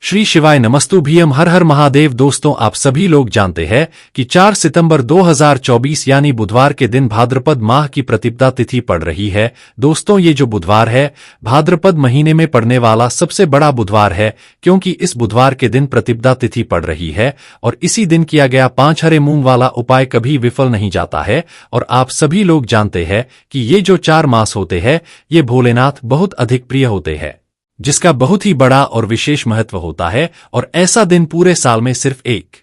श्री शिवाय नमस्तु भीम हर हर महादेव। दोस्तों, आप सभी लोग जानते हैं कि 4 सितंबर 2024 यानी बुधवार के दिन भाद्रपद माह की प्रतिपदा तिथि पड़ रही है। दोस्तों, ये जो बुधवार है भाद्रपद महीने में पड़ने वाला सबसे बड़ा बुधवार है, क्योंकि इस बुधवार के दिन प्रतिपदा तिथि पड़ रही है और इसी दिन किया गया 5 हरे मूंग वाला उपाय कभी विफल नहीं जाता है। और आप सभी लोग जानते हैं कि ये जो 4 मास होते हैं ये भोलेनाथ बहुत अधिक प्रिय होते हैं, जिसका बहुत ही बड़ा और विशेष महत्व होता है और ऐसा दिन पूरे साल में सिर्फ एक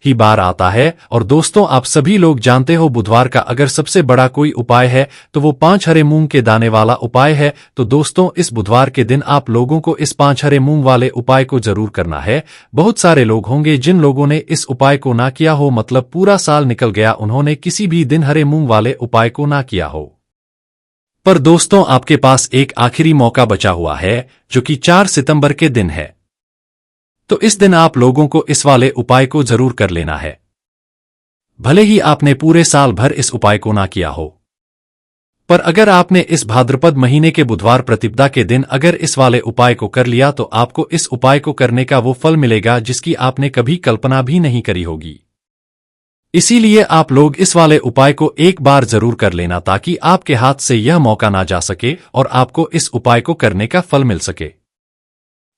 ही बार आता है। और दोस्तों, आप सभी लोग जानते हो बुधवार का अगर सबसे बड़ा कोई उपाय है तो वो 5 हरे मूंग के दाने वाला उपाय है। तो दोस्तों, इस बुधवार के दिन आप लोगों को इस 5 हरे मूंग वाले उपाय को जरूर करना है। बहुत सारे लोग होंगे जिन लोगों ने इस उपाय को ना किया हो, मतलब पूरा साल निकल गया उन्होंने किसी भी दिन हरे मूंग वाले उपाय को ना किया हो। पर दोस्तों, आपके पास एक आखिरी मौका बचा हुआ है जो कि 4 सितंबर के दिन है। तो इस दिन आप लोगों को इस वाले उपाय को जरूर कर लेना है, भले ही आपने पूरे साल भर इस उपाय को ना किया हो। पर अगर आपने इस भाद्रपद महीने के बुधवार प्रतिपदा के दिन अगर इस वाले उपाय को कर लिया तो आपको इस उपाय को करने का वो फल मिलेगा जिसकी आपने कभी कल्पना भी नहीं करी होगी। इसीलिए आप लोग इस वाले उपाय को एक बार जरूर कर लेना ताकि आपके हाथ से यह मौका ना जा सके और आपको इस उपाय को करने का फल मिल सके।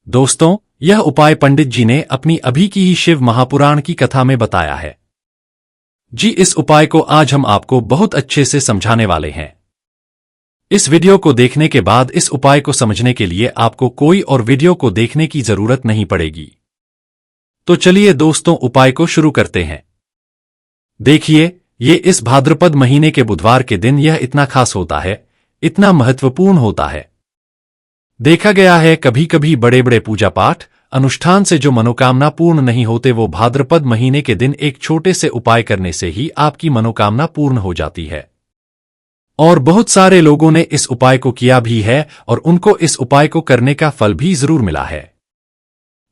दोस्तों, यह उपाय पंडित जी ने अपनी अभी की ही शिव महापुराण की कथा में बताया है जी। इस उपाय को आज हम आपको बहुत अच्छे से समझाने वाले हैं। इस वीडियो को देखने के बाद इस उपाय को समझने के लिए आपको कोई और वीडियो को देखने की जरूरत नहीं पड़ेगी। तो चलिए दोस्तों, उपाय को शुरू करते हैं। देखिए, ये इस भाद्रपद महीने के बुधवार के दिन यह इतना खास होता है, इतना महत्वपूर्ण होता है। देखा गया है कभी कभी बड़े बड़े पूजा पाठ अनुष्ठान से जो मनोकामना पूर्ण नहीं होते वो भाद्रपद महीने के दिन एक छोटे से उपाय करने से ही आपकी मनोकामना पूर्ण हो जाती है। और बहुत सारे लोगों ने इस उपाय को किया भी है और उनको इस उपाय को करने का फल भी जरूर मिला है।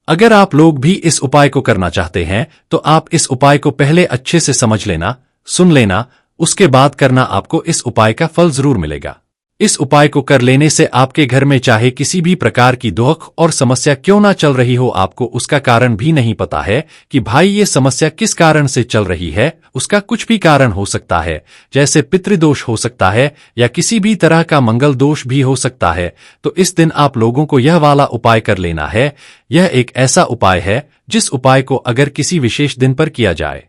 अगर आप लोग भी इस उपाय को करना चाहते हैं तो आप इस उपाय को पहले अच्छे से समझ लेना, सुन लेना, उसके बाद करना, आपको इस उपाय का फल जरूर मिलेगा। इस उपाय को कर लेने से आपके घर में चाहे किसी भी प्रकार की दुख और समस्या क्यों ना चल रही हो, आपको उसका कारण भी नहीं पता है कि भाई ये समस्या किस कारण से चल रही है, उसका कुछ भी कारण हो सकता है, जैसे पितृदोष हो सकता है या किसी भी तरह का मंगल दोष भी हो सकता है। तो इस दिन आप लोगों को यह वाला उपाय कर लेना है। यह एक ऐसा उपाय है जिस उपाय को अगर किसी विशेष दिन पर किया जाए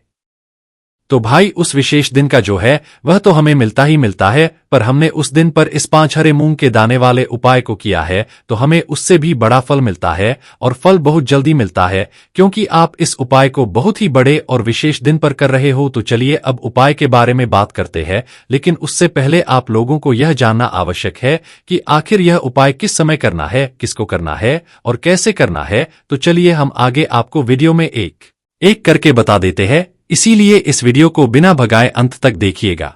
तो भाई उस विशेष दिन का जो है वह तो हमें मिलता ही मिलता है, पर हमने उस दिन पर इस 5 हरे मूंग के दाने वाले उपाय को किया है तो हमें उससे भी बड़ा फल मिलता है और फल बहुत जल्दी मिलता है, क्योंकि आप इस उपाय को बहुत ही बड़े और विशेष दिन पर कर रहे हो। तो चलिए अब उपाय के बारे में बात करते हैं, लेकिन उससे पहले आप लोगों को यह जानना आवश्यक है कि आखिर यह उपाय किस समय करना है, किसको करना है और कैसे करना है। तो चलिए हम आगे आपको वीडियो में एक एक करके बता देते हैं, इसीलिए इस वीडियो को बिना भगाए अंत तक देखिएगा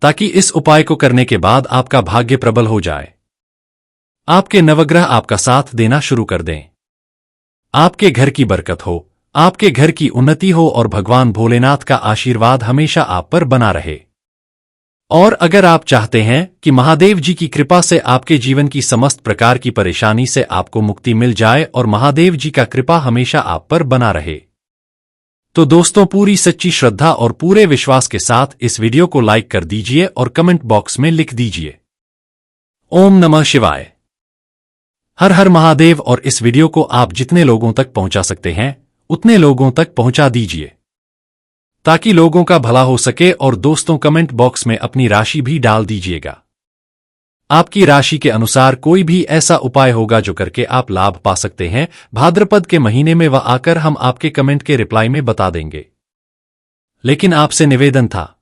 ताकि इस उपाय को करने के बाद आपका भाग्य प्रबल हो जाए, आपके नवग्रह आपका साथ देना शुरू कर दें, आपके घर की बरकत हो, आपके घर की उन्नति हो और भगवान भोलेनाथ का आशीर्वाद हमेशा आप पर बना रहे। और अगर आप चाहते हैं कि महादेव जी की कृपा से आपके जीवन की समस्त प्रकार की परेशानी से आपको मुक्ति मिल जाए और महादेव जी का कृपा हमेशा आप पर बना रहे, तो दोस्तों पूरी सच्ची श्रद्धा और पूरे विश्वास के साथ इस वीडियो को लाइक कर दीजिए और कमेंट बॉक्स में लिख दीजिए ओम नमः शिवाय, हर हर महादेव। और इस वीडियो को आप जितने लोगों तक पहुंचा सकते हैं उतने लोगों तक पहुंचा दीजिए ताकि लोगों का भला हो सके। और दोस्तों, कमेंट बॉक्स में अपनी राशि भी डाल दीजिएगा। आपकी राशि के अनुसार कोई भी ऐसा उपाय होगा जो करके आप लाभ पा सकते हैं भाद्रपद के महीने में, वह आकर हम आपके कमेंट के रिप्लाई में बता देंगे। लेकिन आपसे निवेदन था,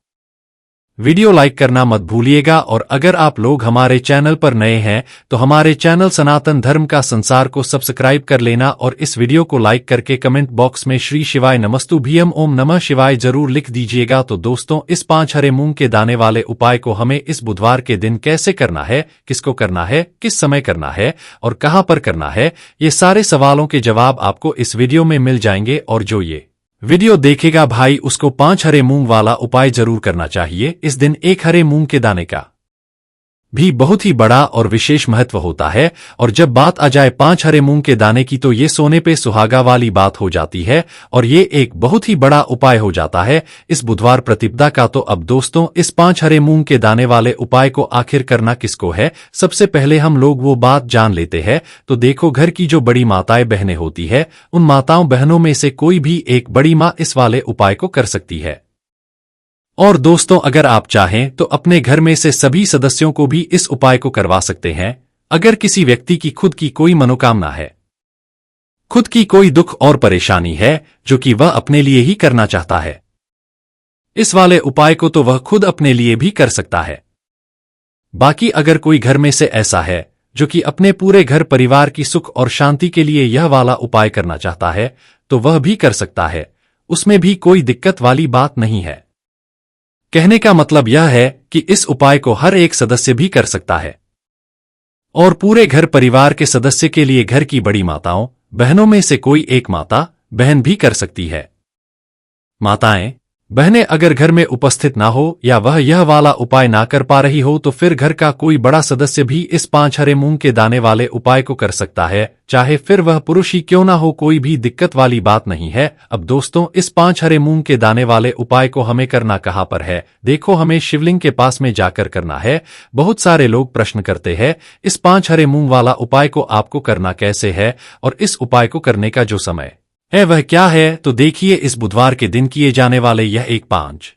वीडियो लाइक करना मत भूलिएगा। और अगर आप लोग हमारे चैनल पर नए हैं तो हमारे चैनल सनातन धर्म का संसार को सब्सक्राइब कर लेना और इस वीडियो को लाइक करके कमेंट बॉक्स में श्री शिवाय नमस्तु भीम ओम नमः शिवाय जरूर लिख दीजिएगा। तो दोस्तों, इस 5 हरे मूंग के दाने वाले उपाय को हमें इस बुधवार के दिन कैसे करना है, किसको करना है, किस समय करना है और कहां पर करना है, ये सारे सवालों के जवाब आपको इस वीडियो में मिल जाएंगे। और जो ये वीडियो देखेगा भाई उसको 5 हरे मूंग वाला उपाय जरूर करना चाहिए। इस दिन 1 हरे मूंग के दाने का भी बहुत ही बड़ा और विशेष महत्व होता है। और जब बात आ जाए 5 हरे मूंग के दाने की तो ये सोने पे सुहागा वाली बात हो जाती है और ये एक बहुत ही बड़ा उपाय हो जाता है इस बुधवार प्रतिपदा का। तो अब दोस्तों, इस 5 हरे मूंग के दाने वाले उपाय को आखिर करना किसको है, सबसे पहले हम लोग वो बात जान लेते हैं। तो देखो, घर की जो बड़ी माताएं बहनें होती है, उन माताओं बहनों में से कोई भी एक बड़ी माँ इस वाले उपाय को कर सकती है। और दोस्तों, अगर आप चाहें तो अपने घर में से सभी सदस्यों को भी इस उपाय को करवा सकते हैं। अगर किसी व्यक्ति की खुद की कोई मनोकामना है, खुद की कोई दुख और परेशानी है जो कि वह अपने लिए ही करना चाहता है, इस वाले उपाय को तो वह खुद अपने लिए भी कर सकता है। बाकी अगर कोई घर में से ऐसा है जो कि अपने पूरे घर परिवार की सुख और शांति के लिए यह वाला उपाय करना चाहता है, तो वह भी कर सकता है, उसमें भी कोई दिक्कत वाली बात नहीं है। कहने का मतलब यह है कि इस उपाय को हर एक सदस्य भी कर सकता है और पूरे घर परिवार के सदस्य के लिए घर की बड़ी माताओं बहनों में से कोई एक माता बहन भी कर सकती है। माताएं बहनें अगर घर में उपस्थित ना हो या वह यह वाला उपाय ना कर पा रही हो तो फिर घर का कोई बड़ा सदस्य भी इस 5 हरे मूंग के दाने वाले उपाय को कर सकता है, चाहे फिर वह पुरुष ही क्यों ना हो, कोई भी दिक्कत वाली बात नहीं है। अब दोस्तों, इस 5 हरे मूंग के दाने वाले उपाय को हमें करना कहाँ पर है? देखो, हमें शिवलिंग के पास में जाकर करना है। बहुत सारे लोग प्रश्न करते हैं इस 5 हरे मूंग वाला उपाय को आपको करना कैसे है और इस उपाय को करने का जो समय है वह क्या है? तो देखिए, इस बुधवार के दिन किए जाने वाले यह एक 5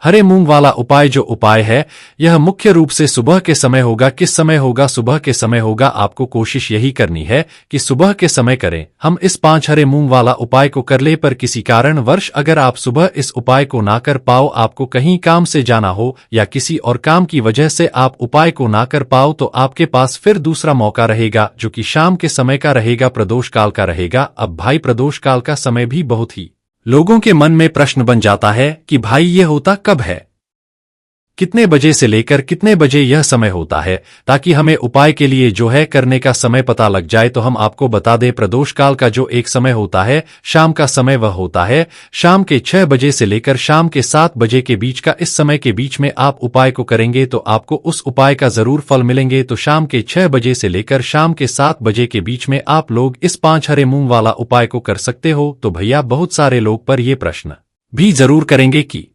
हरे मूंग वाला उपाय जो उपाय है यह मुख्य रूप से सुबह के समय होगा। किस समय होगा? सुबह के समय होगा। आपको कोशिश यही करनी है कि सुबह के समय करें। हम इस 5 हरे मूंग वाला उपाय को कर ले, पर किसी कारणवश अगर आप सुबह इस उपाय को ना कर पाओ, आपको कहीं काम से जाना हो या किसी और काम की वजह से आप उपाय को ना कर पाओ, तो आपके पास फिर दूसरा मौका रहेगा जो कि शाम के समय का रहेगा, प्रदोष काल का रहेगा। अब भाई, प्रदोष काल का समय भी बहुत ही लोगों के मन में प्रश्न बन जाता है कि भाई ये होता कब है, कितने बजे से लेकर कितने बजे यह समय होता है, ताकि हमें उपाय के लिए जो है करने का समय पता लग जाए। तो हम आपको बता दें, प्रदोष काल का जो एक समय होता है शाम का समय, वह होता है शाम के 6 बजे से लेकर शाम के 7 बजे के बीच का। इस समय के बीच में आप उपाय को करेंगे तो आपको उस उपाय का जरूर फल मिलेंगे। तो शाम के 6 बजे से लेकर शाम के 7 बजे के बीच में आप लोग इस 5 हरे मूंग वाला उपाय को कर सकते हो। तो भैया, बहुत सारे लोग पर यह प्रश्न भी जरूर करेंगे कि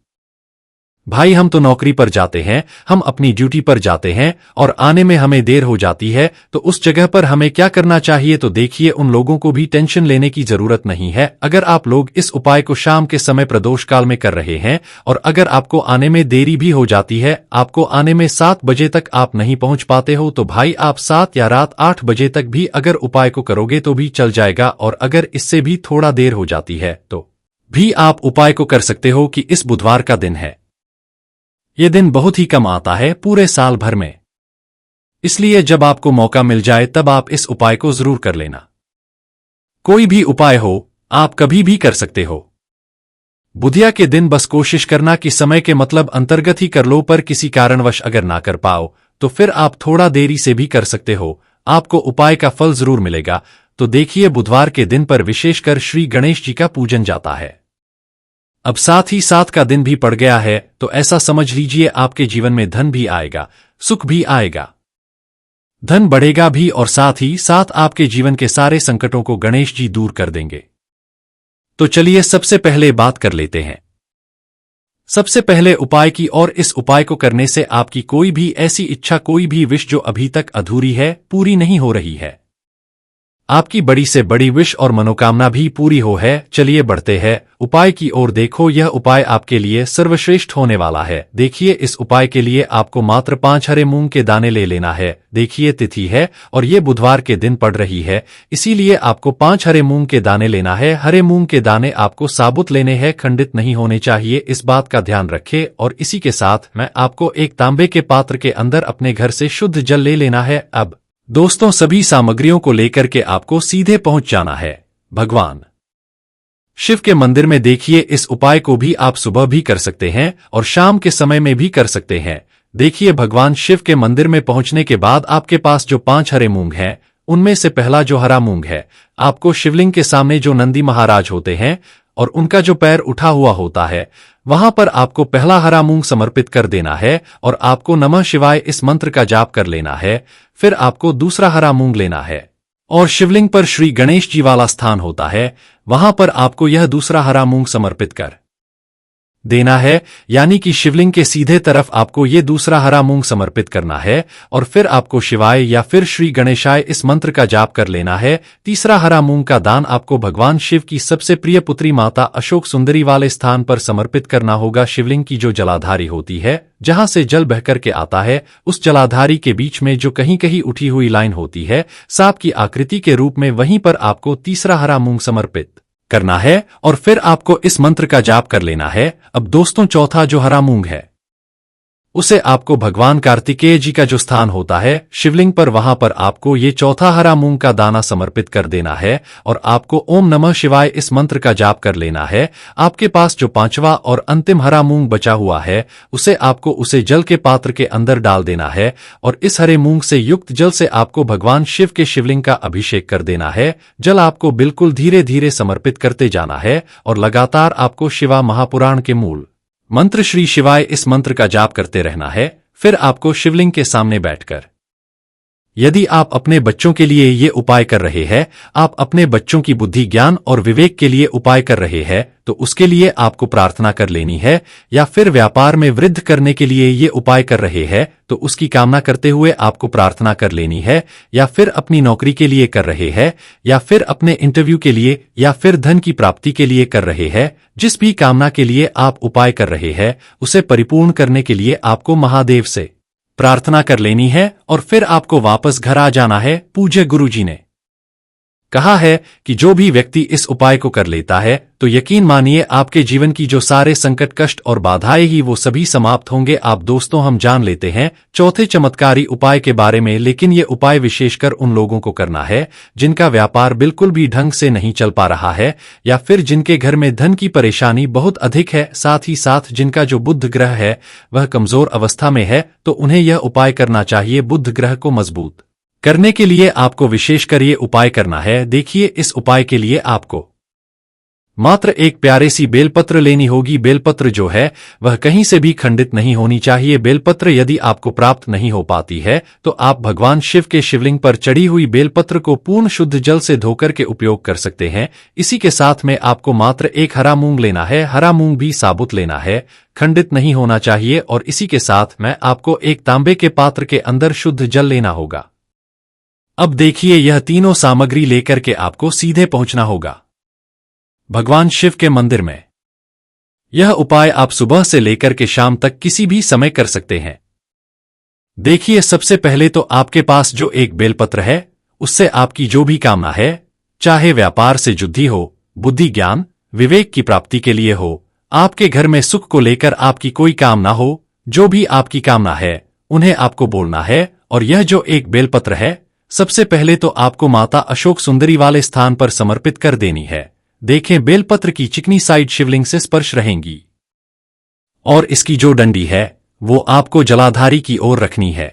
भाई, हम तो नौकरी पर जाते हैं, हम अपनी ड्यूटी पर जाते हैं और आने में हमें देर हो जाती है, तो उस जगह पर हमें क्या करना चाहिए? तो देखिए, उन लोगों को भी टेंशन लेने की जरूरत नहीं है। अगर आप लोग इस उपाय को शाम के समय प्रदोष काल में कर रहे हैं और अगर आपको आने में देरी भी हो जाती है, आपको आने में 7 बजे तक आप नहीं पहुंच पाते हो, तो भाई आप 7 या रात 8 बजे तक भी अगर उपाय को करोगे तो भी चल जाएगा। और अगर इससे भी थोड़ा देर हो जाती है तो भी आप उपाय को कर सकते हो कि इस बुधवार का दिन है, ये दिन बहुत ही कम आता है पूरे साल भर में, इसलिए जब आपको मौका मिल जाए तब आप इस उपाय को जरूर कर लेना। कोई भी उपाय हो, आप कभी भी कर सकते हो। बुधिया के दिन बस कोशिश करना कि समय के मतलब अंतर्गत ही कर लो, पर किसी कारणवश अगर ना कर पाओ तो फिर आप थोड़ा देरी से भी कर सकते हो, आपको उपाय का फल जरूर मिलेगा। तो देखिए, बुधवार के दिन पर विशेषकर श्री गणेश जी का पूजन जाता है। अब साथ ही साथ का दिन भी पड़ गया है, तो ऐसा समझ लीजिए आपके जीवन में धन भी आएगा, सुख भी आएगा, धन बढ़ेगा भी और साथ ही साथ आपके जीवन के सारे संकटों को गणेश जी दूर कर देंगे। तो चलिए सबसे पहले बात कर लेते हैं सबसे पहले उपाय की। और इस उपाय को करने से आपकी कोई भी ऐसी इच्छा, कोई भी विश जो अभी तक अधूरी है, पूरी नहीं हो रही है, आपकी बड़ी से बड़ी विश और मनोकामना भी पूरी हो है। चलिए बढ़ते हैं उपाय की ओर। देखो, यह उपाय आपके लिए सर्वश्रेष्ठ होने वाला है। देखिए, इस उपाय के लिए आपको मात्र 5 हरे मूंग के दाने ले लेना है। देखिए, तिथि है और ये बुधवार के दिन पड़ रही है, इसीलिए आपको 5 हरे मूंग के दाने लेना है। हरे मूंग के दाने आपको साबुत लेने हैं, खंडित नहीं होने चाहिए, इस बात का ध्यान रखें। और इसी के साथ मैं आपको एक तांबे के पात्र के अंदर अपने घर से शुद्ध जल ले लेना है। अब दोस्तों, सभी सामग्रियों को लेकर के आपको सीधे पहुंच जाना है भगवान शिव के मंदिर में। देखिए, इस उपाय को भी आप सुबह भी कर सकते हैं और शाम के समय में भी कर सकते हैं। देखिए, भगवान शिव के मंदिर में पहुंचने के बाद आपके पास जो 5 हरे मूंग हैं, उनमें से पहला जो हरा मूंग है, आपको शिवलिंग के सामने जो नंदी महाराज होते हैं और उनका जो पैर उठा हुआ होता है, वहां पर आपको पहला हरा मूंग समर्पित कर देना है और आपको नमः शिवाय इस मंत्र का जाप कर लेना है। फिर आपको दूसरा हरा मूंग लेना है और शिवलिंग पर श्री गणेश जी वाला स्थान होता है, वहां पर आपको यह दूसरा हरा मूंग समर्पित कर देना है, यानी कि शिवलिंग के सीधे तरफ आपको ये दूसरा हरा मूंग समर्पित करना है और फिर आपको शिवाय या फिर श्री गणेशाय इस मंत्र का जाप कर लेना है। तीसरा हरा मूंग का दान आपको भगवान शिव की सबसे प्रिय पुत्री माता अशोक सुंदरी वाले स्थान पर समर्पित करना होगा। शिवलिंग की जो जलाधारी होती है, जहां से जल बहकर के आता है, उस जलाधारी के बीच में जो कहीं कहीं उठी हुई लाइन होती है सांप की आकृति के रूप में, वहीं पर आपको तीसरा हरा मूंग समर्पित करना है और फिर आपको इस मंत्र का जाप कर लेना है। अब दोस्तों, चौथा जो हरा मूंग है उसे आपको भगवान कार्तिकेय जी का जो स्थान होता है शिवलिंग पर, वहां पर आपको ये चौथा हरा मूंग का दाना समर्पित कर देना है और आपको ओम नमः शिवाय इस मंत्र का जाप कर लेना है। आपके पास जो पांचवा और अंतिम हरा मूंग बचा हुआ है उसे आपको उसे जल के पात्र के अंदर डाल देना है और इस हरे मूंग से युक्त जल से आपको भगवान शिव के शिवलिंग का अभिषेक कर देना है। जल आपको बिल्कुल धीरे धीरे समर्पित करते जाना है और लगातार आपको शिवा महापुराण के मूल मंत्र श्री शिवाय इस मंत्र का जाप करते रहना है। फिर आपको शिवलिंग के सामने बैठकर, यदि आप अपने बच्चों के लिए ये उपाय कर रहे हैं, आप अपने बच्चों की बुद्धि ज्ञान और विवेक के लिए उपाय कर रहे हैं, तो उसके लिए आपको प्रार्थना कर लेनी है, या फिर व्यापार में वृद्धि करने के लिए ये उपाय कर रहे हैं तो उसकी कामना करते हुए आपको प्रार्थना कर लेनी है, या फिर अपनी नौकरी के लिए कर रहे हैं, या फिर अपने इंटरव्यू के लिए, या फिर धन की प्राप्ति के लिए कर रहे हैं। जिस भी कामना के लिए आप उपाय कर रहे हैं उसे परिपूर्ण करने के लिए आपको महादेव से प्रार्थना कर लेनी है और फिर आपको वापस घर आ जाना है। पूज्य गुरुजी ने कहा है कि जो भी व्यक्ति इस उपाय को कर लेता है तो यकीन मानिए आपके जीवन की जो सारे संकट, कष्ट और बाधाएं ही वो सभी समाप्त होंगे। आप दोस्तों, हम जान लेते हैं चौथे चमत्कारी उपाय के बारे में, लेकिन ये उपाय विशेषकर उन लोगों को करना है जिनका व्यापार बिल्कुल भी ढंग से नहीं चल पा रहा है, या फिर जिनके घर में धन की परेशानी बहुत अधिक है, साथ ही साथ जिनका जो बुध ग्रह है वह कमजोर अवस्था में है, तो उन्हें यह उपाय करना चाहिए। बुध ग्रह को मजबूत करने के लिए आपको विशेषकर ये उपाय करना है। देखिए, इस उपाय के लिए आपको मात्र एक प्यारे सी बेलपत्र लेनी होगी। बेलपत्र जो है वह कहीं से भी खंडित नहीं होनी चाहिए। बेलपत्र यदि आपको प्राप्त नहीं हो पाती है तो आप भगवान शिव के शिवलिंग पर चढ़ी हुई बेलपत्र को पूर्ण शुद्ध जल से धोकर के उपयोग कर सकते हैं। इसी के साथ में आपको मात्र एक हरा मूंग लेना है। हरा मूंग भी साबुत लेना है, खंडित नहीं होना चाहिए। और इसी के साथ में आपको एक तांबे के पात्र के अंदर शुद्ध जल लेना होगा। अब देखिए, यह तीनों सामग्री लेकर के आपको सीधे पहुंचना होगा भगवान शिव के मंदिर में। यह उपाय आप सुबह से लेकर के शाम तक किसी भी समय कर सकते हैं। देखिए, सबसे पहले तो आपके पास जो एक बेलपत्र है उससे आपकी जो भी कामना है, चाहे व्यापार से जुद्धि हो, बुद्धि ज्ञान विवेक की प्राप्ति के लिए हो, आपके घर में सुख को लेकर आपकी कोई कामना हो, जो भी आपकी कामना है उन्हें आपको बोलना है। और यह जो एक बेलपत्र है सबसे पहले तो आपको माता अशोक सुंदरी वाले स्थान पर समर्पित कर देनी है। देखें, बेलपत्र की चिकनी साइड शिवलिंग से स्पर्श रहेंगी और इसकी जो डंडी है वो आपको जलाधारी की ओर रखनी है।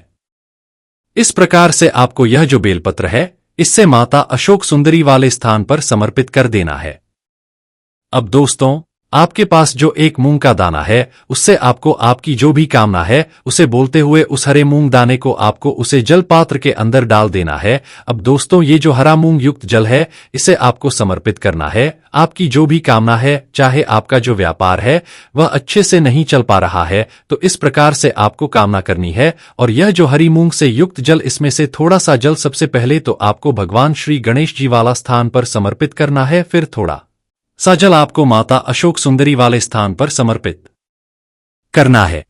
इस प्रकार से आपको यह जो बेलपत्र है इससे माता अशोक सुंदरी वाले स्थान पर समर्पित कर देना है। अब दोस्तों, आपके पास जो एक मूंग का दाना है उससे आपको आपकी जो भी कामना है उसे बोलते हुए उस हरे मूंग दाने को आपको उसे जल पात्र के अंदर डाल देना है। अब दोस्तों, ये जो हरा मूंग युक्त जल है इसे आपको समर्पित करना है। आपकी जो भी कामना है, चाहे आपका जो व्यापार है वह अच्छे से नहीं चल पा रहा है, तो इस प्रकार से आपको कामना करनी है। और यह जो हरी मूंग से युक्त जल, इसमें से थोड़ा सा जल सबसे पहले तो आपको भगवान श्री गणेश जी वाला स्थान पर समर्पित करना है। फिर थोड़ा सा जल आपको माता अशोक सुंदरी वाले स्थान पर समर्पित करना है।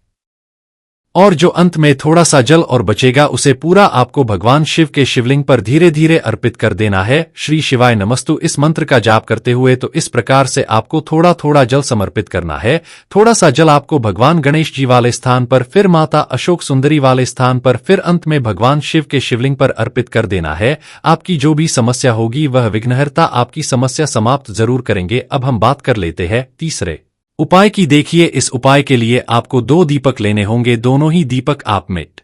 और जो अंत में थोड़ा सा जल और बचेगा उसे पूरा आपको भगवान शिव के शिवलिंग पर धीरे धीरे अर्पित कर देना है। श्री शिवाय नमस्तु इस मंत्र का जाप करते हुए तो इस प्रकार से आपको थोड़ा थोड़ा जल समर्पित करना है। थोड़ा सा जल आपको भगवान गणेश जी वाले स्थान पर, फिर माता अशोक सुंदरी वाले स्थान पर, फिर अंत में भगवान शिव के शिवलिंग पर अर्पित कर देना है। आपकी जो भी समस्या होगी वह विघ्नहर्ता आपकी समस्या समाप्त जरूर करेंगे। अब हम बात कर लेते हैं तीसरे उपाय की। देखिए, इस उपाय के लिए आपको 2 दीपक लेने होंगे। दोनों ही दीपक आप मिट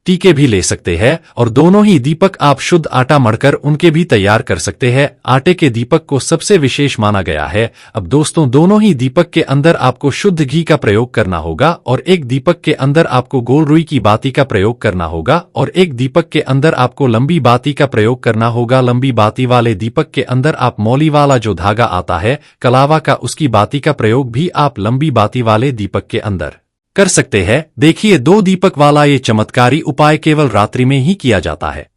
टीके भी ले सकते हैं और दोनों ही दीपक आप शुद्ध आटा मढ़कर उनके भी तैयार कर सकते हैं। आटे के दीपक को सबसे विशेष माना गया है। अब दोस्तों दोनों ही दीपक के अंदर आपको शुद्ध घी का प्रयोग करना होगा और एक दीपक के अंदर आपको गोल रुई की बाती का प्रयोग करना होगा और एक दीपक के अंदर आपको लंबी बाती का प्रयोग करना होगा। लंबी बाती वाले दीपक के अंदर आप मौली वाला जो धागा आता है कलावा का, उसकी बाती का प्रयोग भी आप लंबी बाती वाले दीपक के अंदर कर सकते हैं। देखिए 2 दीपक वाला ये चमत्कारी उपाय केवल रात्रि में ही किया जाता है,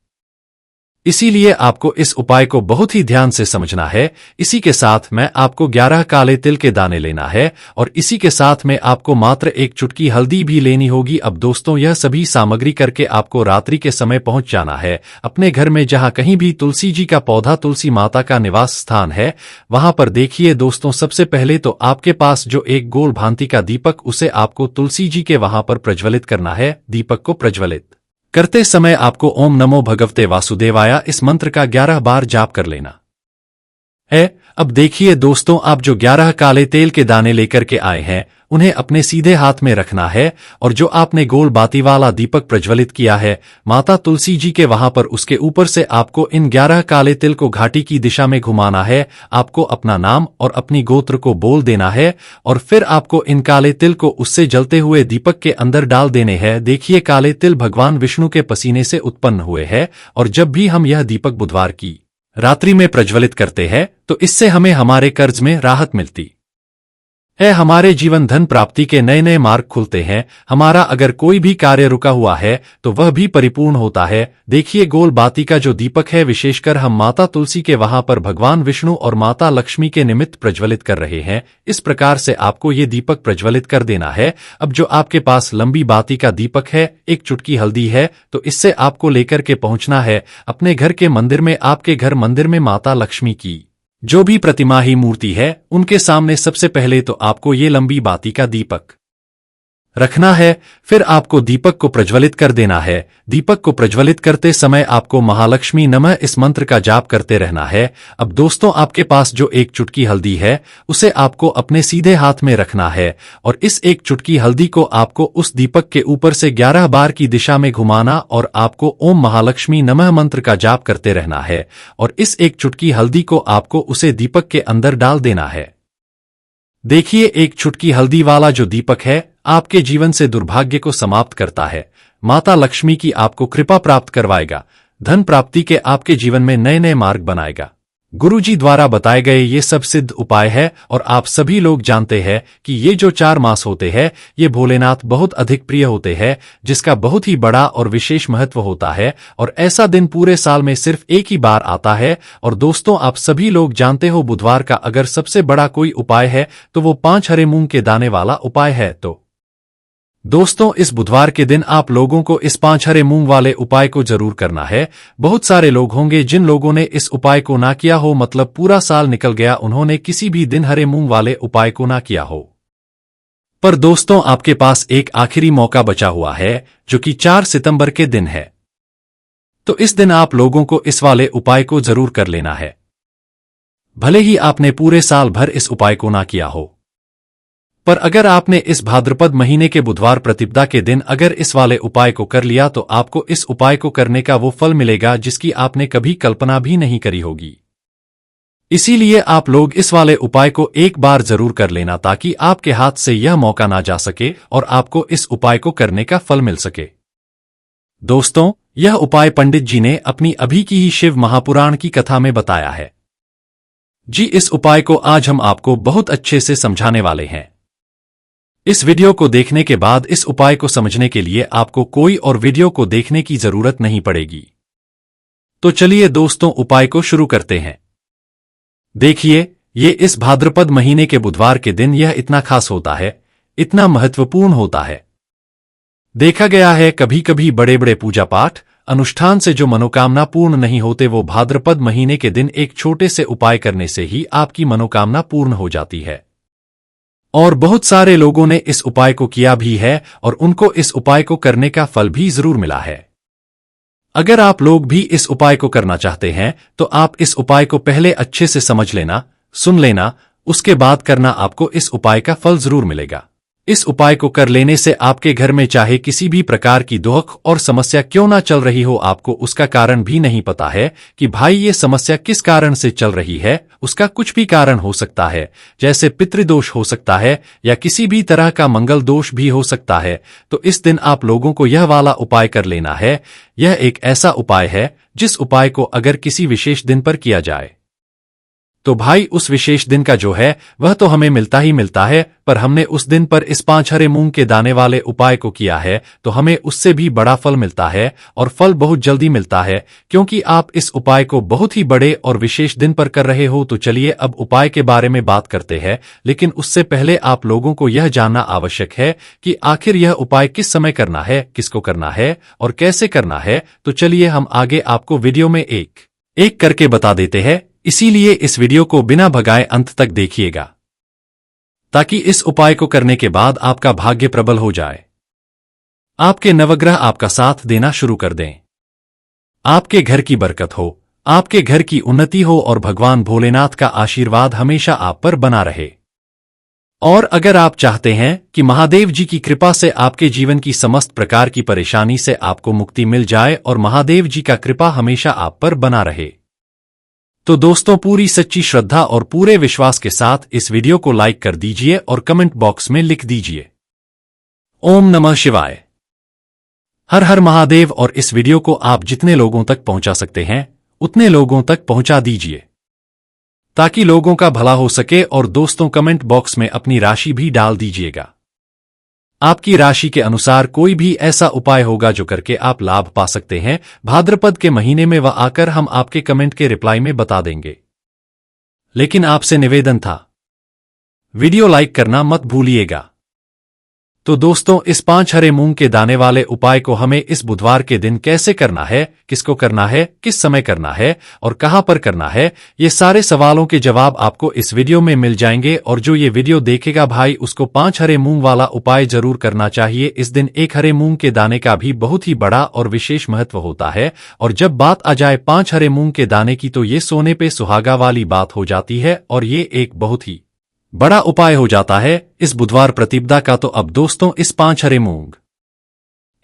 इसीलिए आपको इस उपाय को बहुत ही ध्यान से समझना है। इसी के साथ में आपको 11 काले तिल के दाने लेना है और इसी के साथ में आपको मात्र 1 चुटकी हल्दी भी लेनी होगी। अब दोस्तों यह सभी सामग्री करके आपको रात्रि के समय पहुंच जाना है अपने घर में, जहां कहीं भी तुलसी जी का पौधा, तुलसी माता का निवास स्थान है, वहां पर। देखिए दोस्तों सबसे पहले तो आपके पास जो एक गोल भांति का दीपक, उसे आपको तुलसी जी के वहां पर प्रज्वलित करना है। दीपक को प्रज्वलित करते समय आपको ओम नमो भगवते वासुदेवाय इस मंत्र का 11 बार जाप कर लेना है। अब देखिए दोस्तों आप जो 11 काले तेल के दाने लेकर के आए हैं उन्हें अपने सीधे हाथ में रखना है और जो आपने गोल बाती वाला दीपक प्रज्वलित किया है माता तुलसी जी के वहां पर, उसके ऊपर से आपको इन 11 काले तिल को घाटी की दिशा में घुमाना है। आपको अपना नाम और अपनी गोत्र को बोल देना है और फिर आपको इन काले तिल को उससे जलते हुए दीपक के अंदर डाल देने हैं। देखिए काले तिल भगवान विष्णु के पसीने से उत्पन्न हुए हैं और जब भी हम यह दीपक बुधवार की रात्रि में प्रज्वलित करते हैं तो इससे हमें हमारे कर्ज में राहत मिलती है, हमारे जीवन धन प्राप्ति के नए नए मार्ग खुलते हैं। हमारा अगर कोई भी कार्य रुका हुआ है तो वह भी परिपूर्ण होता है। देखिए गोल बाती का जो दीपक है विशेषकर हम माता तुलसी के वहां पर भगवान विष्णु और माता लक्ष्मी के निमित्त प्रज्वलित कर रहे हैं। इस प्रकार से आपको ये दीपक प्रज्वलित कर देना है। अब जो आपके पास लंबी बाती का दीपक है, 1 चुटकी हल्दी है, तो इससे आपको लेकर के पहुंचना है अपने घर के मंदिर में। आपके घर मंदिर में माता लक्ष्मी की जो भी प्रतिमा ही मूर्ति है उनके सामने सबसे पहले तो आपको ये लंबी बाती का दीपक रखना है। फिर आपको दीपक को प्रज्वलित कर देना है। दीपक को प्रज्वलित करते समय आपको महालक्ष्मी नमः इस मंत्र का जाप करते रहना है। अब दोस्तों आपके पास जो 1 चुटकी हल्दी है उसे आपको अपने सीधे हाथ में रखना है और इस 1 चुटकी हल्दी को आपको उस दीपक के ऊपर से 11 बार की दिशा में घुमाना और आपको ओम महालक्ष्मी नमः मंत्र का जाप करते रहना है और इस 1 चुटकी हल्दी को आपको उसे दीपक के अंदर डाल देना है। देखिए 1 चुटकी हल्दी वाला जो दीपक है आपके जीवन से दुर्भाग्य को समाप्त करता है। माता लक्ष्मी की आपको कृपा प्राप्त करवाएगा, धन प्राप्ति के आपके जीवन में नए नए मार्ग बनाएगा। गुरुजी द्वारा बताए गए ये सब सिद्ध उपाय है और आप सभी लोग जानते हैं कि ये जो 4 मास होते हैं ये भोलेनाथ बहुत अधिक प्रिय होते हैं, जिसका बहुत ही बड़ा और विशेष महत्व होता है और ऐसा दिन पूरे साल में सिर्फ एक ही बार आता है। और दोस्तों आप सभी लोग जानते हो बुधवार का अगर सबसे बड़ा कोई उपाय है तो वो 5 हरे मूंग के दाने वाला उपाय है। तो दोस्तों इस बुधवार के दिन आप लोगों को इस 5 हरे मूंग वाले उपाय को जरूर करना है। बहुत सारे लोग होंगे जिन लोगों ने इस उपाय को ना किया हो, मतलब पूरा साल निकल गया उन्होंने किसी भी दिन हरे मूंग वाले उपाय को ना किया हो। पर दोस्तों आपके पास एक आखिरी मौका बचा हुआ है जो कि 4 सितंबर के दिन है। तो इस दिन आप लोगों को इस वाले उपाय को जरूर कर लेना है, भले ही आपने पूरे साल भर इस उपाय को ना किया हो। पर अगर आपने इस भाद्रपद महीने के बुधवार प्रतिपदा के दिन अगर इस वाले उपाय को कर लिया तो आपको इस उपाय को करने का वो फल मिलेगा जिसकी आपने कभी कल्पना भी नहीं करी होगी। इसीलिए आप लोग इस वाले उपाय को एक बार जरूर कर लेना ताकि आपके हाथ से यह मौका ना जा सके और आपको इस उपाय को करने का फल मिल सके। दोस्तों यह उपाय पंडित जी ने अपनी अभी की ही शिव महापुराण की कथा में बताया है जी। इस उपाय को आज हम आपको बहुत अच्छे से समझाने वाले हैं। इस वीडियो को देखने के बाद इस उपाय को समझने के लिए आपको कोई और वीडियो को देखने की जरूरत नहीं पड़ेगी। तो चलिए दोस्तों उपाय को शुरू करते हैं। देखिए ये इस भाद्रपद महीने के बुधवार के दिन यह इतना खास होता है, इतना महत्वपूर्ण होता है। देखा गया है कभी कभी बड़े बड़े पूजा पाठ अनुष्ठान से जो मनोकामना पूर्ण नहीं होते वो भाद्रपद महीने के दिन एक छोटे से उपाय करने से ही आपकी मनोकामना पूर्ण हो जाती है। और बहुत सारे लोगों ने इस उपाय को किया भी है और उनको इस उपाय को करने का फल भी जरूर मिला है। अगर आप लोग भी इस उपाय को करना चाहते हैं तो आप इस उपाय को पहले अच्छे से समझ लेना, सुन लेना, उसके बाद करना, आपको इस उपाय का फल जरूर मिलेगा। इस उपाय को कर लेने से आपके घर में चाहे किसी भी प्रकार की दुख और समस्या क्यों ना चल रही हो, आपको उसका कारण भी नहीं पता है कि भाई ये समस्या किस कारण से चल रही है। उसका कुछ भी कारण हो सकता है, जैसे पितृदोष हो सकता है या किसी भी तरह का मंगल दोष भी हो सकता है। तो इस दिन आप लोगों को यह वाला उपाय कर लेना है। यह एक ऐसा उपाय है जिस उपाय को अगर किसी विशेष दिन पर किया जाए तो भाई उस विशेष दिन का जो है वह तो हमें मिलता ही मिलता है, पर हमने उस दिन पर इस 5 हरे मूंग के दाने वाले उपाय को किया है तो हमें उससे भी बड़ा फल मिलता है, और फल बहुत जल्दी मिलता है क्योंकि आप इस उपाय को बहुत ही बड़े और विशेष दिन पर कर रहे हो। तो चलिए अब उपाय के बारे में बात करते हैं, लेकिन उससे पहले आप लोगों को यह जानना आवश्यक है कि आखिर यह उपाय किस समय करना है, किसको करना है और कैसे करना है। तो चलिए हम आगे आपको वीडियो में एक एक करके बता देते हैं, इसीलिए इस वीडियो को बिना भगाए अंत तक देखिएगा ताकि इस उपाय को करने के बाद आपका भाग्य प्रबल हो जाए, आपके नवग्रह आपका साथ देना शुरू कर दें, आपके घर की बरकत हो, आपके घर की उन्नति हो और भगवान भोलेनाथ का आशीर्वाद हमेशा आप पर बना रहे। और अगर आप चाहते हैं कि महादेव जी की कृपा से आपके जीवन की समस्त प्रकार की परेशानी से आपको मुक्ति मिल जाए और महादेव जी का कृपा हमेशा आप पर बना रहे, तो दोस्तों पूरी सच्ची श्रद्धा और पूरे विश्वास के साथ इस वीडियो को लाइक कर दीजिए और कमेंट बॉक्स में लिख दीजिए ओम नमः शिवाय, हर हर महादेव। और इस वीडियो को आप जितने लोगों तक पहुंचा सकते हैं उतने लोगों तक पहुंचा दीजिए ताकि लोगों का भला हो सके। और दोस्तों कमेंट बॉक्स में अपनी राशि भी डाल दीजिएगा, आपकी राशि के अनुसार कोई भी ऐसा उपाय होगा जो करके आप लाभ पा सकते हैं। भाद्रपद के महीने में वह आकर हम आपके कमेंट के रिप्लाई में बता देंगे, लेकिन आपसे निवेदन था वीडियो लाइक करना मत भूलिएगा। तो दोस्तों इस 5 हरे मूंग के दाने वाले उपाय को हमें इस बुधवार के दिन कैसे करना है, किसको करना है, किस समय करना है और कहां पर करना है, ये सारे सवालों के जवाब आपको इस वीडियो में मिल जाएंगे। और जो ये वीडियो देखेगा भाई उसको 5 हरे मूंग वाला उपाय जरूर करना चाहिए। इस दिन 1 हरे मूंग के दाने का भी बहुत ही बड़ा और विशेष महत्व होता है। और जब बात आ जाए 5 हरे मूंग के दाने की तो ये सोने पे सुहागा वाली बात हो जाती है और ये एक बहुत ही बड़ा उपाय हो जाता है इस बुधवार प्रतिपदा का। तो अब दोस्तों इस 5 हरे मूंग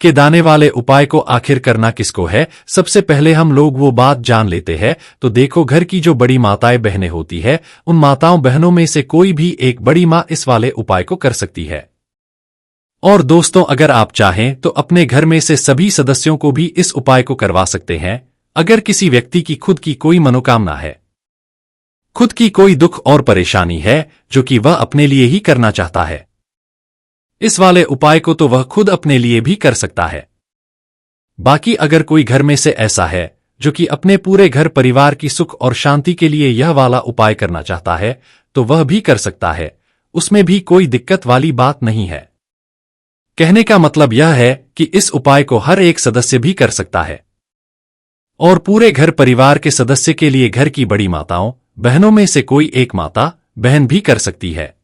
के दाने वाले उपाय को आखिर करना किसको है, सबसे पहले हम लोग वो बात जान लेते हैं। तो देखो घर की जो बड़ी माताएं बहनें होती है उन माताओं बहनों में से कोई भी एक बड़ी मां इस वाले उपाय को कर सकती है। और दोस्तों अगर आप चाहें तो अपने घर में से सभी सदस्यों को भी इस उपाय को करवा सकते हैं। अगर किसी व्यक्ति की खुद की कोई मनोकामना है, खुद की कोई दुख और परेशानी है जो कि वह अपने लिए ही करना चाहता है, इस वाले उपाय को तो वह खुद अपने लिए भी कर सकता है। बाकी अगर कोई घर में से ऐसा है जो कि अपने पूरे घर परिवार की सुख और शांति के लिए यह वाला उपाय करना चाहता है तो वह भी कर सकता है, उसमें भी कोई दिक्कत वाली बात नहीं है। कहने का मतलब यह है कि इस उपाय को हर एक सदस्य भी कर सकता है और पूरे घर परिवार के सदस्य के लिए घर की बड़ी माताओं बहनों में से कोई एक माता बहन भी कर सकती है।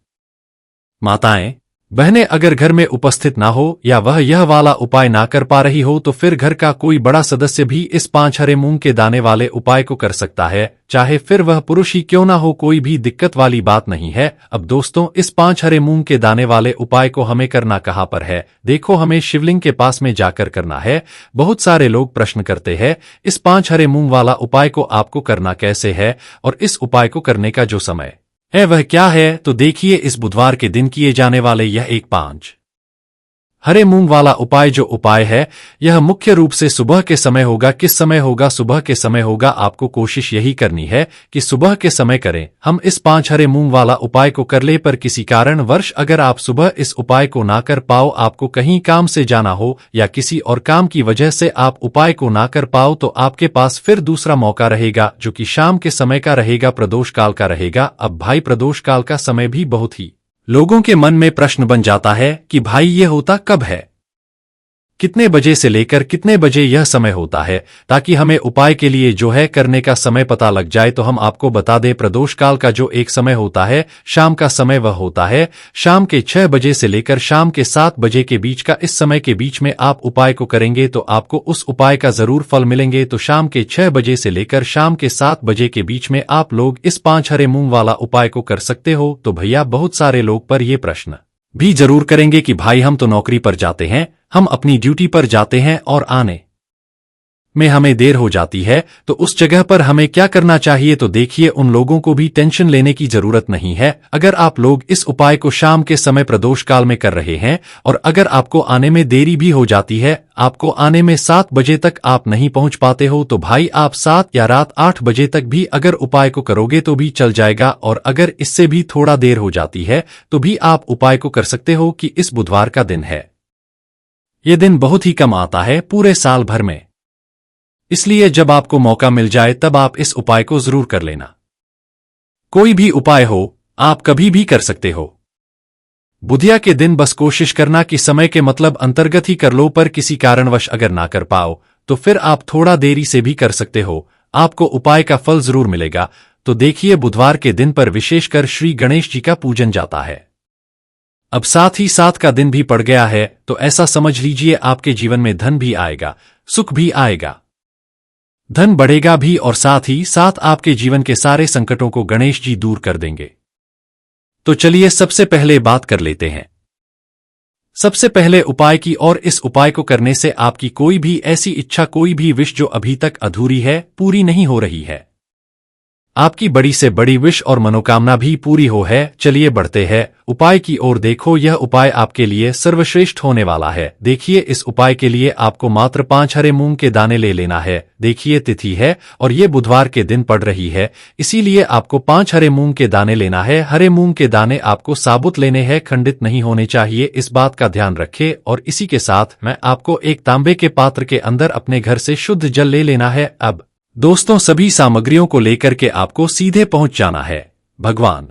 माताएं बहनें अगर घर में उपस्थित ना हो या वह यह वाला उपाय ना कर पा रही हो तो फिर घर का कोई बड़ा सदस्य भी इस 5 हरे मूंग के दाने वाले उपाय को कर सकता है, चाहे फिर वह पुरुष ही क्यों ना हो, कोई भी दिक्कत वाली बात नहीं है। अब दोस्तों इस 5 हरे मूंग के दाने वाले उपाय को हमें करना कहां पर है, देखो हमें शिवलिंग के पास में जाकर करना है। बहुत सारे लोग प्रश्न करते हैं इस 5 हरे मूंग वाला उपाय को आपको करना कैसे है और इस उपाय को करने का जो समय है वह क्या है। तो देखिए इस बुधवार के दिन किए जाने वाले यह एक 5 हरे मूंग वाला उपाय जो उपाय है यह मुख्य रूप से सुबह के समय होगा। किस समय होगा, सुबह के समय होगा। आपको कोशिश यही करनी है कि सुबह के समय करें। हम इस 5 हरे मूंग वाला उपाय को कर ले, पर किसी कारणवश अगर आप सुबह इस उपाय को ना कर पाओ, आपको कहीं काम से जाना हो या किसी और काम की वजह से आप उपाय को ना कर पाओ, तो आपके पास फिर दूसरा मौका रहेगा जो कि शाम के समय का रहेगा, प्रदोष काल का रहेगा। अब भाई प्रदोष काल का समय भी बहुत ही लोगों के मन में प्रश्न बन जाता है कि भाई ये होता कब है, कितने बजे से लेकर कितने बजे यह समय होता है, ताकि हमें उपाय के लिए जो है करने का समय पता लग जाए। तो हम आपको बता दें प्रदोष काल का जो एक समय होता है शाम का समय, वह होता है शाम के 6 बजे से लेकर शाम के 7 बजे के बीच का। इस समय के बीच में आप उपाय को करेंगे तो आपको उस उपाय का जरूर फल मिलेंगे। तो शाम के 6 बजे से लेकर शाम के 7 बजे के बीच में आप लोग इस 5 हरे मूंग वाला उपाय को कर सकते हो। तो भैया बहुत सारे लोग पर यह प्रश्न भी जरूर करेंगे कि भाई हम तो नौकरी पर जाते हैं, हम अपनी ड्यूटी पर जाते हैं और आने में हमें देर हो जाती है, तो उस जगह पर हमें क्या करना चाहिए। तो देखिए, उन लोगों को भी टेंशन लेने की जरूरत नहीं है। अगर आप लोग इस उपाय को शाम के समय प्रदोष काल में कर रहे हैं और अगर आपको आने में देरी भी हो जाती है, आपको आने में 7 बजे तक आप नहीं पहुंच पाते हो, तो भाई आप 7 या रात 8 बजे तक भी अगर उपाय को करोगे तो भी चल जाएगा। और अगर इससे भी थोड़ा देर हो जाती है तो भी आप उपाय को कर सकते हो कि इस बुधवार का दिन है। ये दिन बहुत ही कम आता है पूरे साल भर में, इसलिए जब आपको मौका मिल जाए तब आप इस उपाय को जरूर कर लेना। कोई भी उपाय हो, आप कभी भी कर सकते हो। बुधिया के दिन बस कोशिश करना कि समय के मतलब अंतर्गत ही कर लो, पर किसी कारणवश अगर ना कर पाओ तो फिर आप थोड़ा देरी से भी कर सकते हो, आपको उपाय का फल जरूर मिलेगा। तो देखिए, बुधवार के दिन पर विशेषकर श्री गणेश जी का पूजन जाता है। अब साथ ही साथ का दिन भी पड़ गया है, तो ऐसा समझ लीजिए आपके जीवन में धन भी आएगा, सुख भी आएगा, धन बढ़ेगा भी और साथ ही साथ आपके जीवन के सारे संकटों को गणेश जी दूर कर देंगे। तो चलिए सबसे पहले बात कर लेते हैं सबसे पहले उपाय की। और इस उपाय को करने से आपकी कोई भी ऐसी इच्छा, कोई भी विश जो अभी तक अधूरी है, पूरी नहीं हो रही है, आपकी बड़ी से बड़ी विश और मनोकामना भी पूरी हो है। चलिए बढ़ते हैं उपाय की ओर। देखो, यह उपाय आपके लिए सर्वश्रेष्ठ होने वाला है। देखिए, इस उपाय के लिए आपको मात्र 5 हरे मूंग के दाने ले लेना है। देखिए, तिथि है और ये बुधवार के दिन पड़ रही है, इसीलिए आपको 5 हरे मूंग के दाने लेना है। हरे मूंग के दाने आपको साबुत लेने हैं, खंडित नहीं होने चाहिए, इस बात का ध्यान रखें। और इसी के साथ मैं आपको एक तांबे के पात्र के अंदर अपने घर से शुद्ध जल ले लेना है। अब दोस्तों, सभी सामग्रियों को लेकर के आपको सीधे पहुंच जाना है भगवान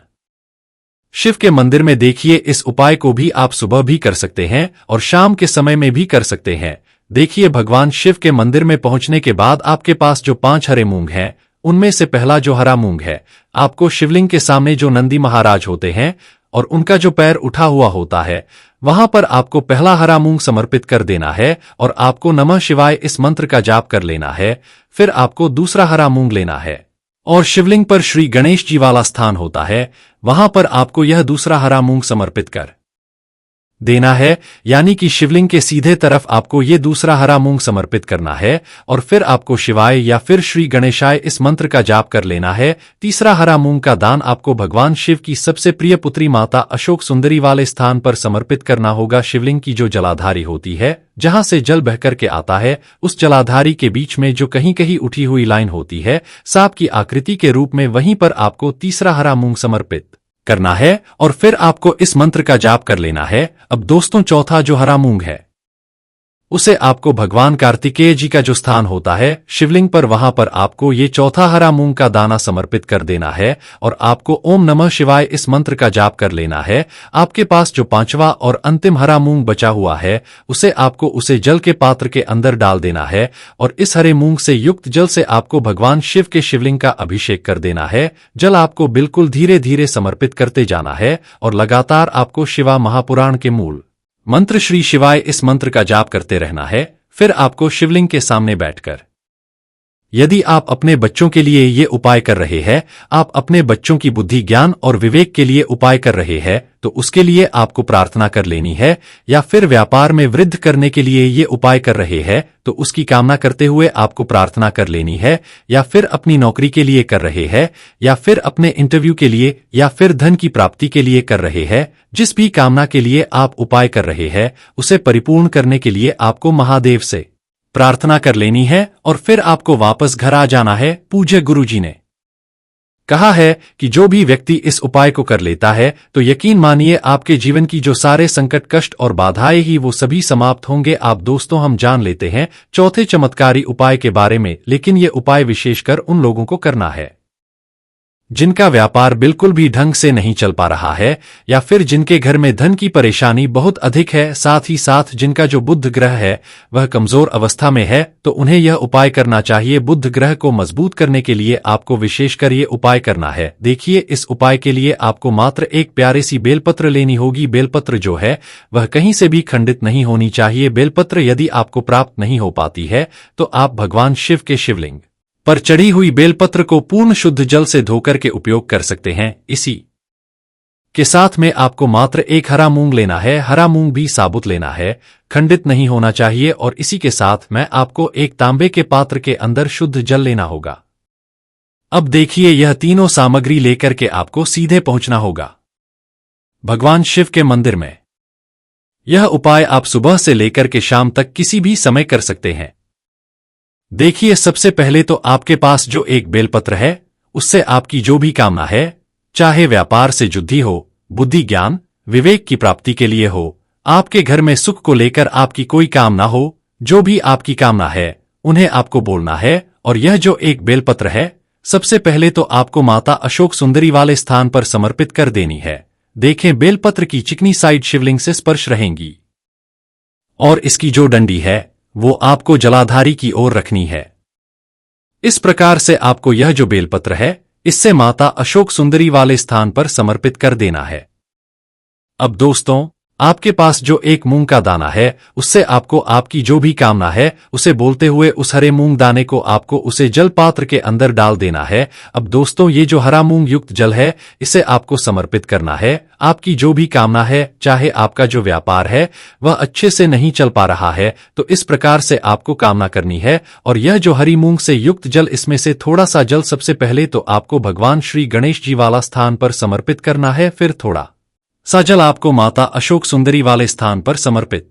शिव के मंदिर में। देखिए, इस उपाय को भी आप सुबह भी कर सकते हैं और शाम के समय में भी कर सकते हैं। देखिए, भगवान शिव के मंदिर में पहुंचने के बाद आपके पास जो 5 हरे मूंग हैं, उनमें से पहला जो हरा मूंग है, आपको शिवलिंग के सामने जो नंदी महाराज होते हैं और उनका जो पैर उठा हुआ होता है, वहां पर आपको पहला हरा मूंग समर्पित कर देना है और आपको नमः शिवाय इस मंत्र का जाप कर लेना है। फिर आपको दूसरा हरा मूंग लेना है और शिवलिंग पर श्री गणेश जी वाला स्थान होता है, वहां पर आपको यह दूसरा हरा मूंग समर्पित कर देना है, यानी कि शिवलिंग के सीधे तरफ आपको ये दूसरा हरा मूंग समर्पित करना है। और फिर आपको शिवाय या फिर श्री गणेशाय इस मंत्र का जाप कर लेना है। तीसरा हरा मूंग का दान आपको भगवान शिव की सबसे प्रिय पुत्री माता अशोक सुंदरी वाले स्थान पर समर्पित करना होगा। शिवलिंग की जो जलाधारी होती है, जहां से जल बहकर के आता है, उस जलाधारी के बीच में जो कहीं कहीं उठी हुई लाइन होती है सांप की आकृति के रूप में, वहीं पर आपको तीसरा हरा मूंग समर्पित करना है और फिर आपको इस मंत्र का जाप कर लेना है। अब दोस्तों, चौथा जो हरा मूंग है, उसे आपको भगवान कार्तिकेय जी का जो स्थान होता है शिवलिंग पर, वहां पर आपको ये चौथा हरा मूंग का दाना समर्पित कर देना है और आपको ओम नमः शिवाय इस मंत्र का जाप कर लेना है। आपके पास जो 5वां और अंतिम हरा मूंग बचा हुआ है, उसे जल के पात्र के अंदर डाल देना है और इस हरे मूंग से युक्त जल से आपको भगवान शिव के शिवलिंग का अभिषेक कर देना है। जल आपको बिल्कुल धीरे धीरे समर्पित करते जाना है और लगातार आपको शिवा महापुराण के मूल मंत्र श्री शिवाय इस मंत्र का जाप करते रहना है। फिर आपको शिवलिंग के सामने बैठकर, यदि आप अपने बच्चों के लिए ये उपाय कर रहे हैं, आप अपने बच्चों की बुद्धि, ज्ञान और विवेक के लिए उपाय कर रहे हैं, तो उसके लिए आपको प्रार्थना कर लेनी है। या फिर व्यापार में वृद्धि करने के लिए ये उपाय कर रहे हैं, तो उसकी कामना करते हुए आपको प्रार्थना कर लेनी है। या फिर अपनी नौकरी के लिए कर रहे हैं, या फिर अपने इंटरव्यू के लिए, या फिर धन की प्राप्ति के लिए कर रहे हैं, जिस भी कामना के लिए आप उपाय कर रहे हैं, उसे परिपूर्ण करने के लिए आपको महादेव से प्रार्थना कर लेनी है और फिर आपको वापस घर आ जाना है। पूज्य गुरुजी ने कहा है कि जो भी व्यक्ति इस उपाय को कर लेता है, तो यकीन मानिए आपके जीवन की जो सारे संकट, कष्ट और बाधाएं ही वो सभी समाप्त होंगे। आप दोस्तों, हम जान लेते हैं चौथे चमत्कारी उपाय के बारे में, लेकिन ये उपाय विशेषकर उन लोगों को करना है जिनका व्यापार बिल्कुल भी ढंग से नहीं चल पा रहा है, या फिर जिनके घर में धन की परेशानी बहुत अधिक है, साथ ही साथ जिनका जो बुध ग्रह है वह कमजोर अवस्था में है, तो उन्हें यह उपाय करना चाहिए। बुध ग्रह को मजबूत करने के लिए आपको विशेषकर ये उपाय करना है। देखिए, इस उपाय के लिए आपको मात्र एक प्यारी सी बेलपत्र लेनी होगी। बेलपत्र जो है वह कहीं से भी खंडित नहीं होनी चाहिए। बेलपत्र यदि आपको प्राप्त नहीं हो पाती है, तो आप भगवान शिव के शिवलिंग पर चढ़ी हुई बेलपत्र को पूर्ण शुद्ध जल से धोकर के उपयोग कर सकते हैं। इसी के साथ में आपको मात्र एक हरा मूंग लेना है। हरा मूंग भी साबुत लेना है, खंडित नहीं होना चाहिए। और इसी के साथ में आपको एक तांबे के पात्र के अंदर शुद्ध जल लेना होगा। अब देखिए, यह तीनों सामग्री लेकर के आपको सीधे पहुंचना होगा भगवान शिव के मंदिर में। यह उपाय आप सुबह से लेकर के शाम तक किसी भी समय कर सकते हैं। देखिए, सबसे पहले तो आपके पास जो एक बेलपत्र है, उससे आपकी जो भी कामना है, चाहे व्यापार से जुद्धि हो, बुद्धि ज्ञान विवेक की प्राप्ति के लिए हो, आपके घर में सुख को लेकर आपकी कोई कामना हो, जो भी आपकी कामना है उन्हें आपको बोलना है। और यह जो एक बेलपत्र है, सबसे पहले तो आपको माता अशोक सुंदरी वाले स्थान पर समर्पित कर देनी है। देखें, बेलपत्र की चिकनी साइड शिवलिंग से स्पर्श रहेंगी और इसकी जो डंडी है वो आपको जलाधारी की ओर रखनी है। इस प्रकार से आपको यह जो बेलपत्र है, इससे माता अशोक सुंदरी वाले स्थान पर समर्पित कर देना है। अब दोस्तों, आपके पास जो एक मूंग का दाना है, उससे आपको आपकी जो भी कामना है उसे बोलते हुए उस हरे मूंग दाने को आपको उसे जल पात्र के अंदर डाल देना है। अब दोस्तों, ये जो हरा मूंग युक्त जल है, इसे आपको समर्पित करना है। आपकी जो भी कामना है, चाहे आपका जो व्यापार है वह अच्छे से नहीं चल पा रहा है, तो इस प्रकार से आपको कामना करनी है। और यह जो हरी मूंग से युक्त जल, इसमें से थोड़ा सा जल सबसे पहले तो आपको भगवान श्री गणेश जी वाला स्थान पर समर्पित करना है। फिर थोड़ा सा जल आपको माता अशोक सुंदरी वाले स्थान पर समर्पित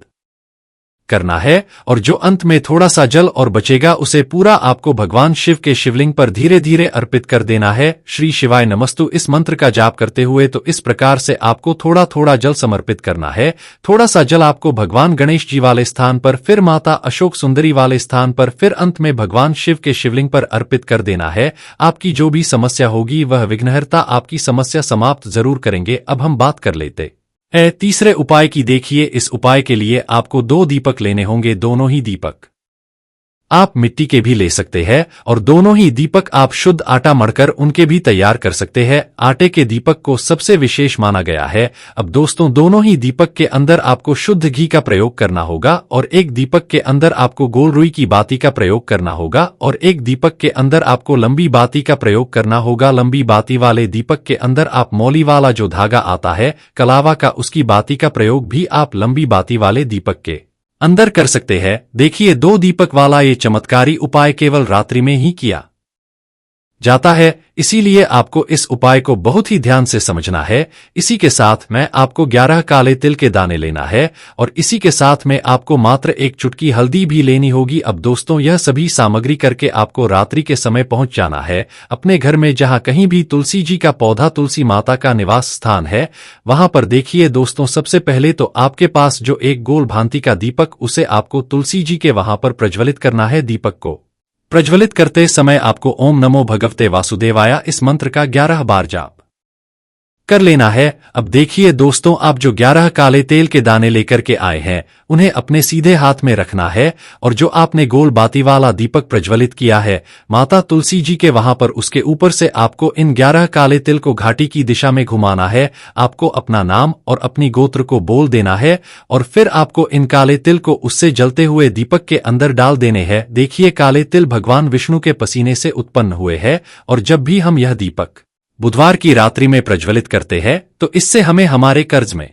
करना है। और जो अंत में थोड़ा सा जल और बचेगा, उसे पूरा आपको भगवान शिव के शिवलिंग पर धीरे धीरे अर्पित कर देना है। श्री शिवाय नमस्तु इस मंत्र का जाप करते हुए तो इस प्रकार से आपको थोड़ा थोड़ा जल समर्पित करना है। थोड़ा सा जल आपको भगवान गणेश जी वाले स्थान पर, फिर माता अशोक सुंदरी वाले स्थान पर, फिर अंत में भगवान शिव के शिवलिंग पर अर्पित कर देना है। आपकी जो भी समस्या होगी, वह विघ्नहर्ता आपकी समस्या समाप्त जरूर करेंगे। अब हम बात कर लेते तीसरे उपाय की। देखिए, इस उपाय के लिए आपको 2 दीपक लेने होंगे। दोनों ही दीपक आप मिट्टी के भी ले सकते हैं और दोनों ही दीपक आप शुद्ध आटा मढ़कर उनके भी तैयार कर सकते हैं। आटे के दीपक को सबसे विशेष माना गया है। अब दोस्तों, दोनों ही दीपक के अंदर आपको शुद्ध घी का प्रयोग करना होगा और एक दीपक के अंदर आपको गोल रुई की बाती का प्रयोग करना होगा और एक दीपक के अंदर आपको लंबी बाती का प्रयोग करना होगा। लंबी बाती वाले दीपक के अंदर आप मौली वाला जो धागा आता है कलावा का, उसकी बाती का प्रयोग भी आप लंबी बाती वाले दीपक के अंदर कर सकते हैं। देखिए, 2 दीपक वाला ये चमत्कारी उपाय केवल रात्रि में ही किया जाता है, इसीलिए आपको इस उपाय को बहुत ही ध्यान से समझना है। इसी के साथ में आपको 11 काले तिल के दाने लेना है और इसी के साथ में आपको मात्र 1 चुटकी हल्दी भी लेनी होगी। अब दोस्तों, यह सभी सामग्री करके आपको रात्रि के समय पहुंच जाना है अपने घर में, जहां कहीं भी तुलसी जी का पौधा, तुलसी माता का निवास स्थान है, वहां पर। देखिए दोस्तों, सबसे पहले तो आपके पास जो एक गोल भांति का दीपक, उसे आपको तुलसी जी के वहां पर प्रज्वलित करना है। दीपक को प्रज्वलित करते समय आपको ओम नमो भगवते वासुदेवाय इस मंत्र का 11 बार जाप कर लेना है। अब देखिए दोस्तों, आप जो 11 काले तेल के दाने लेकर के आए हैं, उन्हें अपने सीधे हाथ में रखना है और जो आपने गोल बाती वाला दीपक प्रज्वलित किया है माता तुलसी जी के वहां पर, उसके ऊपर से आपको इन 11 काले तिल को घाटी की दिशा में घुमाना है। आपको अपना नाम और अपनी गोत्र को बोल देना है और फिर आपको इन काले तिल को उससे जलते हुए दीपक के अंदर डाल देने हैं। देखिए, काले तिल भगवान विष्णु के पसीने से उत्पन्न हुए हैं और जब भी हम यह दीपक बुधवार की रात्रि में प्रज्वलित करते हैं, तो इससे हमें हमारे कर्ज में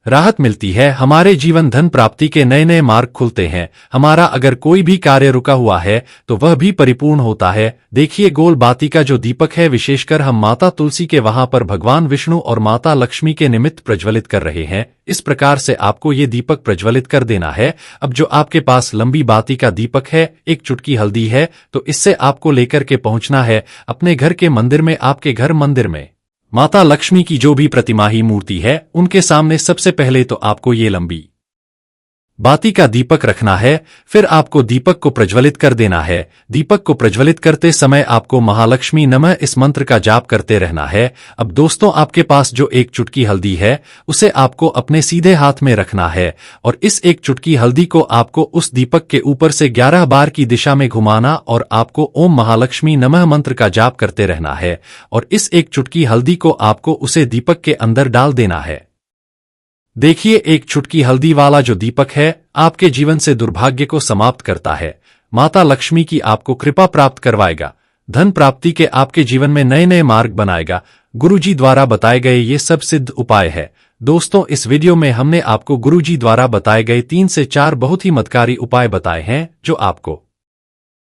राहत मिलती है, हमारे जीवन धन प्राप्ति के नए नए मार्ग खुलते हैं। हमारा अगर कोई भी कार्य रुका हुआ है तो वह भी परिपूर्ण होता है। देखिए, गोल बाती का जो दीपक है, विशेषकर हम माता तुलसी के वहां पर भगवान विष्णु और माता लक्ष्मी के निमित्त प्रज्वलित कर रहे हैं। इस प्रकार से आपको ये दीपक प्रज्वलित कर देना है। अब जो आपके पास लंबी बाती का दीपक है, 1 चुटकी हल्दी है, तो इससे आपको लेकर के पहुंचना है अपने घर के मंदिर में। आपके घर मंदिर में माता लक्ष्मी की जो भी प्रतिमा ही मूर्ति है, उनके सामने सबसे पहले तो आपको ये लंबी बाती का दीपक रखना है। फिर आपको दीपक को प्रज्वलित कर देना है। दीपक को प्रज्वलित करते समय आपको महालक्ष्मी नमः इस मंत्र का जाप करते रहना है। अब दोस्तों, आपके पास जो 1 चुटकी हल्दी है, उसे आपको अपने सीधे हाथ में रखना है और इस 1 चुटकी हल्दी को आपको उस दीपक के ऊपर से 11 बार की दिशा में घुमाना और आपको ओम महालक्ष्मी नमः मंत्र का जाप करते रहना है और इस 1 चुटकी हल्दी को आपको उसे दीपक के अंदर डाल देना है। देखिए, 1 चुटकी हल्दी वाला जो दीपक है, आपके जीवन से दुर्भाग्य को समाप्त करता है। माता लक्ष्मी की आपको कृपा प्राप्त करवाएगा, धन प्राप्ति के आपके जीवन में नए नए मार्ग बनाएगा। गुरुजी द्वारा बताए गए ये सब सिद्ध उपाय है। दोस्तों, इस वीडियो में हमने आपको गुरुजी द्वारा बताए गए 3 से 4 बहुत ही मदकारी उपाय बताए हैं जो आपको